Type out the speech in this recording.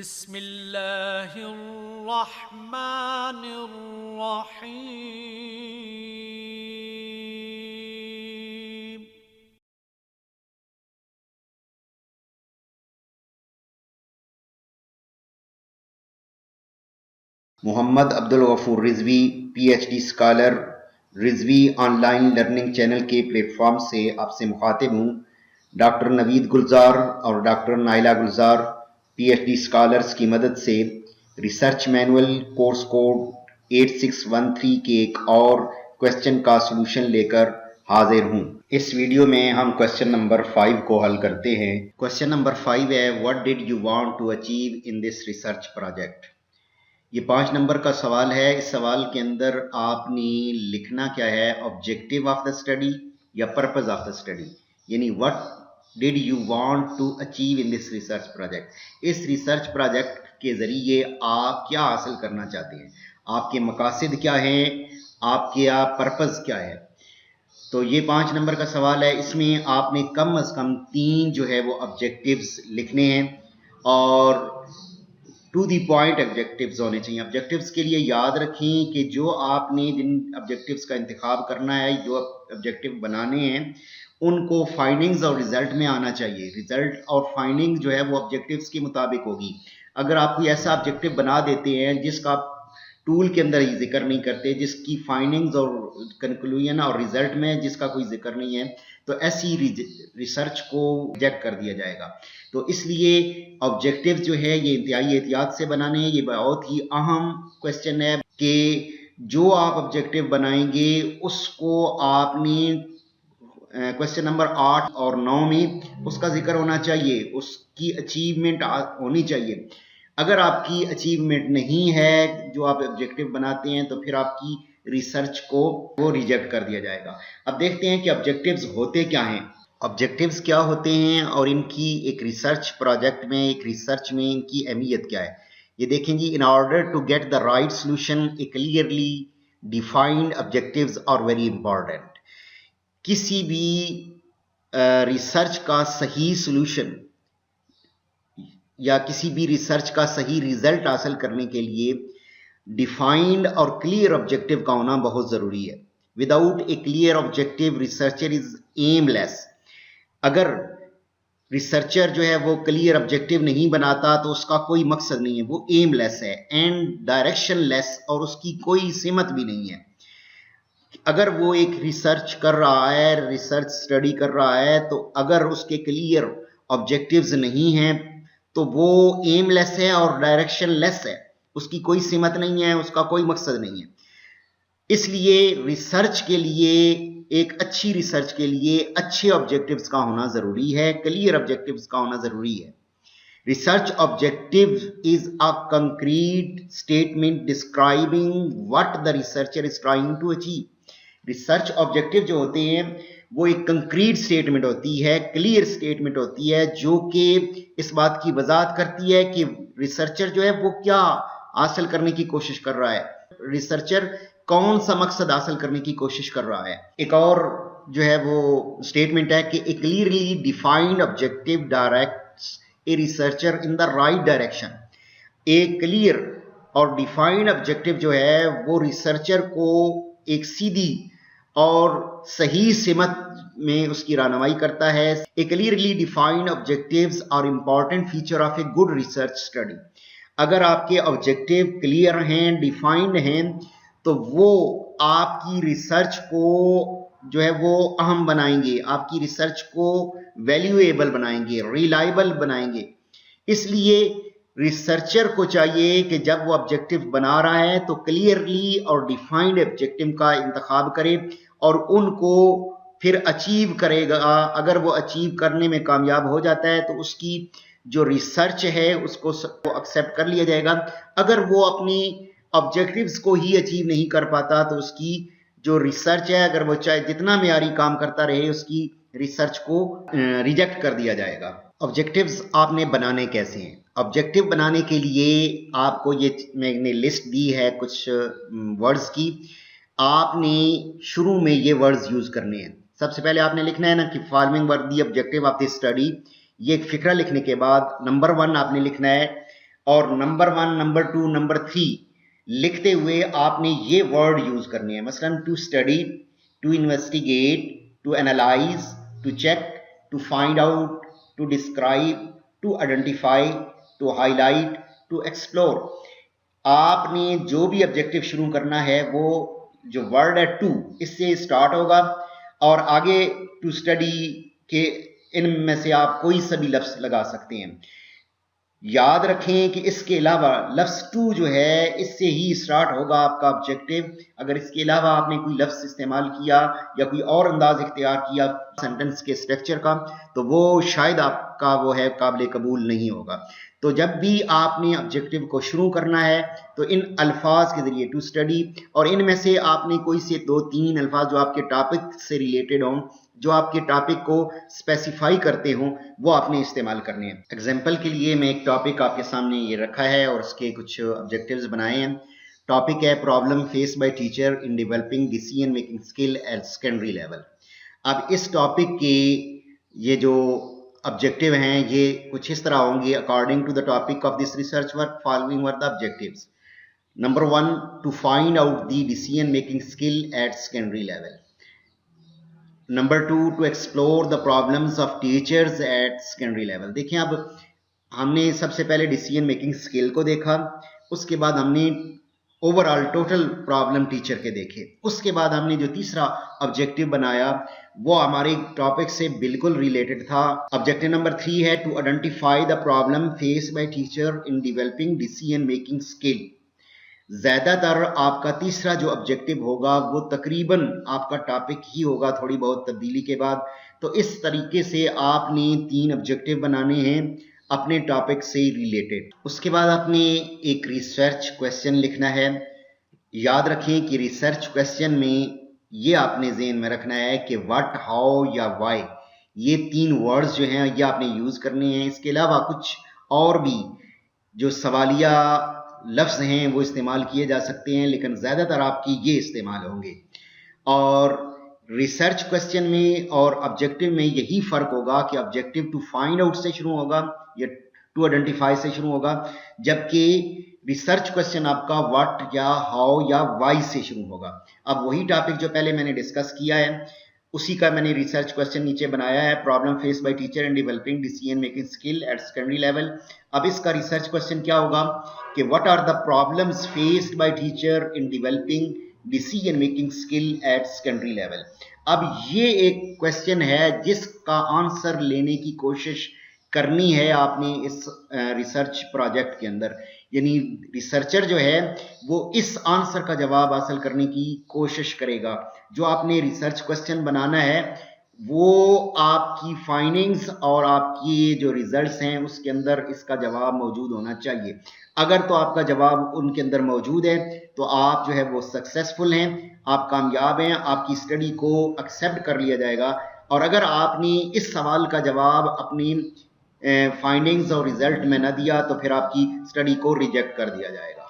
बिस्मिल्लाहिर्रहमानिर्रहीम। Mohammad Abdul Gafoor Rizvi PhD scholar Rizvi online learning channel के platform से आपसे मुखातिब हूँ। डॉक्टर नवीद गुलजार और doctor Naila Gulzar PhD scholars की मदद से रिसर्च मैनुअल कोर्स कोड 8613 के एक और क्वेश्चन का सलूशन लेकर हाजिर हूँ। इस वीडियो में हम क्वेश्चन नंबर 5 को हल करते हैं। क्वेश्चन नंबर 5 है, what did you want to achieve in this research project. ये 5 नंबर का सवाल है। इस सवाल के अंदर आपने लिखना क्या है, ऑब्जेक्टिव ऑफ द स्टडी या पर्पस ऑफ द स्टडी, यानी what did you want to achieve in this research project. इस रिसर्च प्रोजेक्ट के ज़रिए आप क्या हासिल करना चाहते हैं, आपके मकासद क्या हैं, आपके पर्पस क्या है। तो ये 5 नंबर का सवाल है। इसमें आपने कम अज़ कम 3 जो है वो ऑब्जेक्टिव्स लिखने हैं और टू दी पॉइंट ऑब्जेक्टिव्स होने चाहिए। ऑब्जेक्टिव्स के लिए याद रखें कि जो आपने जिन ऑब्जेक्टिव्स का इंतखाब करना है, जो ऑब्जेक्टिव बनाने हैं, उनको फाइंडिंग्स और रिजल्ट में आना चाहिए। रिजल्ट और फाइंडिंग जो है वो ऑब्जेक्टिव्स के मुताबिक होगी। अगर आप कोई ऐसा ऑब्जेक्टिव बना देते हैं जिसका टूल के अंदर ही जिक्र नहीं करते, जिसकी फाइंडिंग्स और कंक्लूजन और रिजल्ट में जिसका कोई जिक्र नहीं है, तो ऐसी रिसर्च को रिजेक्ट कर दिया जाएगा। तो इसलिए ऑब्जेक्टिव जो है ये इंतहाई एहतियात से बनाने। ये बहुत ही अहम क्वेश्चन है कि जो आप ऑब्जेक्टिव बनाएंगे उसको आपने क्वेश्चन नंबर 8 और 9 में उसका जिक्र होना चाहिए, उसकी अचीवमेंट होनी चाहिए। अगर आपकी अचीवमेंट नहीं है जो आप ऑब्जेक्टिव बनाते हैं, तो फिर आपकी रिसर्च को वो रिजेक्ट कर दिया जाएगा। अब देखते हैं कि ऑब्जेक्टिव्स होते क्या हैं, ऑब्जेक्टिव्स क्या होते हैं और इनकी एक रिसर्च प्रोजेक्ट में, एक रिसर्च में इनकी अहमियत क्या है। ये देखें जी, in order to get the right solution a clearly defined objectives are very important. किसी भी रिसर्च का सही सोल्यूशन या किसी भी रिसर्च का सही रिजल्ट हासिल करने के लिए डिफाइंड और क्लियर ऑब्जेक्टिव का होना बहुत ज़रूरी है। Without A clear objective researcher is aimless. अगर रिसर्चर जो है वो क्लियर ऑब्जेक्टिव नहीं बनाता तो उसका कोई मकसद नहीं है, वो एमलेस है एंड डायरेक्शनलेस, और उसकी कोई सिमत भी नहीं है। अगर वो एक रिसर्च कर रहा है, रिसर्च स्टडी कर रहा है, तो अगर उसके क्लियर ऑब्जेक्टिव्स नहीं हैं तो वो एमलेस है और डायरेक्शनलेस है, उसकी कोई सिमत नहीं है, उसका कोई मकसद नहीं है। इसलिए रिसर्च के लिए, एक अच्छी रिसर्च के लिए अच्छे ऑब्जेक्टिव्स का होना ज़रूरी है, क्लियर ऑब्जेक्टिव्स का होना ज़रूरी है। Research objective is a concrete statement describing what the researcher is trying to achieve. Research objective जो होते हैं वो एक कंक्रीट स्टेटमेंट होती है, क्लियर स्टेटमेंट होती है, जो कि इस बात की वजाहत करती है कि रिसर्चर जो है वो क्या हासिल करने की कोशिश कर रहा है, रिसर्चर कौन सा मकसद हासिल करने की कोशिश कर रहा है। एक और जो है वो स्टेटमेंट है कि a clearly defined objective directs a researcher in the right direction. एक क्लियर और डिफाइंड ऑब्जेक्टिव जो है वो रिसर्चर को एक सीधी और सही सिमत में उसकी रहनुमाई करता है। A clearly defined objectives are important feature of a good research study. अगर आपके ऑब्जेक्टिव क्लियर हैं, डिफाइंड हैं, तो वो आपकी रिसर्च को जो है वो अहम बनाएंगे, आपकी रिसर्च को वैल्यूएबल बनाएंगे, रिलायबल बनाएंगे। इसलिए रिसर्चर को चाहिए कि जब वो ऑब्जेक्टिव बना रहा है तो क्लियरली और डिफाइंड ऑब्जेक्टिव का इंतखाब करे और उनको फिर अचीव करेगा। अगर वो अचीव करने में कामयाब हो जाता है तो उसकी जो रिसर्च है उसको एक्सेप्ट कर लिया जाएगा। अगर वो अपनी ऑब्जेक्टिव्स को ही अचीव नहीं कर पाता तो उसकी जो रिसर्च है, अगर वो चाहे जितना मेयारी काम करता रहे, उसकी रिसर्च को रिजेक्ट कर दिया जाएगा। ऑब्जेक्टिव्स आपने बनाने कैसे हैं? ऑब्जेक्टिव बनाने के लिए आपको ये मैंने लिस्ट दी है कुछ वर्ड्स की। आपने शुरू में ये वर्ड्स यूज करने हैं। सबसे पहले आपने लिखना है ना कि following were the objective of this study. ये एक फिक्रा लिखने के बाद नंबर 1 आपने लिखना है और नंबर 1, नंबर 2, नंबर 3 लिखते हुए आपने ये वर्ड यूज करने हैं, मसलन to study, to investigate, to analyse, to check, to find out, to describe, to identify, to highlight, to explore. आपने जो भी ऑब्जेक्टिव शुरू करना है वो जो वर्ड है टू, इससे स्टार्ट होगा और आगे टू स्टडी के इनमें से आप कोई सा भी लफ्ज लगा सकते हैं। याद रखें कि इसके अलावा लफ्ज टू जो है इससे ही स्टार्ट होगा आपका ऑब्जेक्टिव। अगर इसके अलावा आपने कोई लफ्ज इस्तेमाल किया या कोई और अंदाज इख्तियार किया सेंटेंस के स्ट्रक्चर का, तो वो शायद आपका वो है काबिल कबूल नहीं होगा। तो जब भी आपने ऑब्जेक्टिव को शुरू करना है तो इन अल्फाज के जरिए टू स्टडी, और इनमें से आपने कोई से 2-3 अल्फाज जो आपके टॉपिक से रिलेटेड हों, जो आपके टॉपिक को स्पेसिफाई करते हों, वो आपने इस्तेमाल करने हैं। एग्जाम्पल के लिए मैं एक टॉपिक आपके सामने ये रखा है और उसके कुछ ऑब्जेक्टिव्स बनाए हैं। टॉपिक है problem face by teacher in developing decision making skill at secondary level. अब इस टॉपिक के ये जो ऑब्जेक्टिव हैं ये कुछ इस तरह होंगे। According to the topic of this research work following were the objectives. Number 1, to find out the decision making skill at secondary level. Number 2, to explore the problems of teachers at secondary level. देखिए, अब हमने सबसे पहले decision making skill को देखा, उसके बाद हमने ओवरऑल टोटल प्रॉब्लम टीचर के देखे, उसके बाद हमने जो तीसरा ऑब्जेक्टिव बनाया वो हमारे टॉपिक से बिल्कुल रिलेटेड था। ऑब्जेक्टिव नंबर 3 है to identify the problem face by teacher in developing decision making skill. ज्यादातर आपका तीसरा जो ऑब्जेक्टिव होगा वो तकरीबन आपका टॉपिक ही होगा, थोड़ी बहुत तब्दीली के बाद। तो इस तरीके से आपने 3 ऑब्जेक्टिव बनाने हैं अपने टॉपिक से रिलेटेड। उसके बाद आपने एक रिसर्च क्वेश्चन लिखना है। याद रखें कि रिसर्च क्वेश्चन में ये आपने ज़हन में रखना है कि व्हाट, हाउ या व्हाई, ये 3 वर्ड्स जो हैं ये आपने यूज़ करने हैं। इसके अलावा कुछ और भी जो सवालिया लफ्ज़ हैं वो इस्तेमाल किए जा सकते हैं, लेकिन ज़्यादातर आपकी ये इस्तेमाल होंगे। और रिसर्च क्वेश्चन में और ऑब्जेक्टिव में यही फ़र्क होगा कि ऑब्जेक्टिव टू फाइंड आउट से शुरू होगा या टू आइडेंटिफाई से शुरू होगा, जबकि रिसर्च क्वेश्चन आपका व्हाट या हाउ या वाई से शुरू होगा। अब वही टॉपिक जो पहले मैंने डिस्कस किया है उसी का मैंने रिसर्च क्वेश्चन नीचे बनाया है, problem face by teacher in developing decision making skill at secondary level. अब इसका रिसर्च क्वेश्चन क्या होगा कि what are the problems faced by teacher in developing decision making skill at secondary level. अब ये एक क्वेश्चन है जिसका आंसर लेने की कोशिश करनी है आपने इस रिसर्च प्रोजेक्ट के अंदर। यानी रिसर्चर जो है वो इस आंसर का जवाब हासिल करने की कोशिश करेगा। जो आपने रिसर्च क्वेश्चन बनाना है वो आपकी फाइंडिंग्स और आपकी जो रिजल्ट्स हैं उसके अंदर इसका जवाब मौजूद होना चाहिए। अगर तो आपका जवाब उनके अंदर मौजूद है तो आप जो है वो सक्सेसफुल हैं, आप कामयाब हैं, आपकी स्टडी को एक्सेप्ट कर लिया जाएगा। और अगर आपने इस सवाल का जवाब अपनी फाइंडिंग्स और रिजल्ट में न दिया तो फिर आपकी स्टडी को रिजेक्ट कर दिया जाएगा।